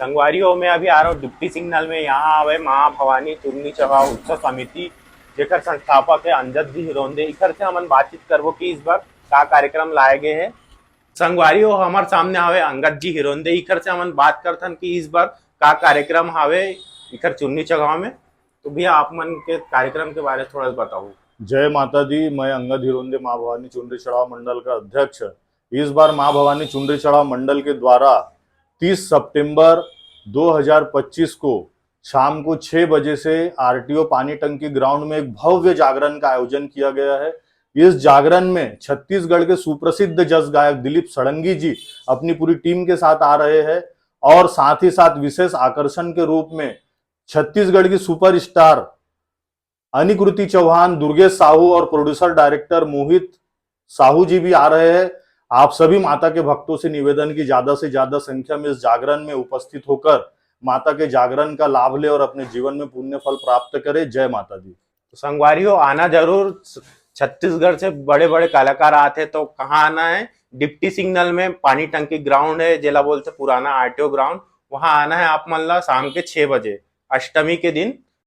संगवारी में अभी आ रहा हूँ डिप्टी सिग्नल में। यहाँ आवे माँ भवानी चुन्नी चढ़ाव उत्सव समिति जेकर संस्थापक है अंजद जी हिरोंदे। इकर से हमन बातचीत करबो कि इस बार का कार्यक्रम लाए गए हैं। संगवारी हो हमारे सामने आवे अंगद जी हिरोंदे। इकर से हमन बात करथन कि इस बार का कार्यक्रम हावे इकर चुन्नी चढ़ाव में। तो भैया आप मन के कार्यक्रम के बारे में थोड़ा बताओ। जय माता दी। मैं अंगद हिरोंदे माँ भवानी चुनरी चढ़ाव मंडल का अध्यक्ष। इस बार माँ भवानी चुनरी चढ़ाव मंडल के द्वारा 30 सितंबर 2025 को शाम को 6 बजे से आरटीओ पानी टंकी ग्राउंड में एक भव्य जागरण का आयोजन किया गया है। इस जागरण में छत्तीसगढ़ के सुप्रसिद्ध जस गायक दिलीप सड़ंगी जी अपनी पूरी टीम के साथ आ रहे हैं और साथ ही साथ विशेष आकर्षण के रूप में छत्तीसगढ़ की सुपरस्टार अनिकृति चौहान, दुर्गेश साहू और प्रोड्यूसर डायरेक्टर मोहित साहू जी भी आ रहे हैं। आप सभी माता के भक्तों से निवेदन की ज्यादा से ज्यादा संख्या में इस जागरण में उपस्थित होकर माता के जागरण का लाभ ले और अपने जीवन में पुण्य फल प्राप्त करे। जय माता दी। तो संगवारी हो आना जरूर। छत्तीसगढ़ से बड़े बड़े कलाकार आते तो कहाँ आना है? डिप्टी सिग्नल में पानी टंकी ग्राउंड है जेला बोलते पुराना आरटीओ ग्राउंड। वहां आना है आप मन ला शाम के 6 बजे अष्टमी के दिन।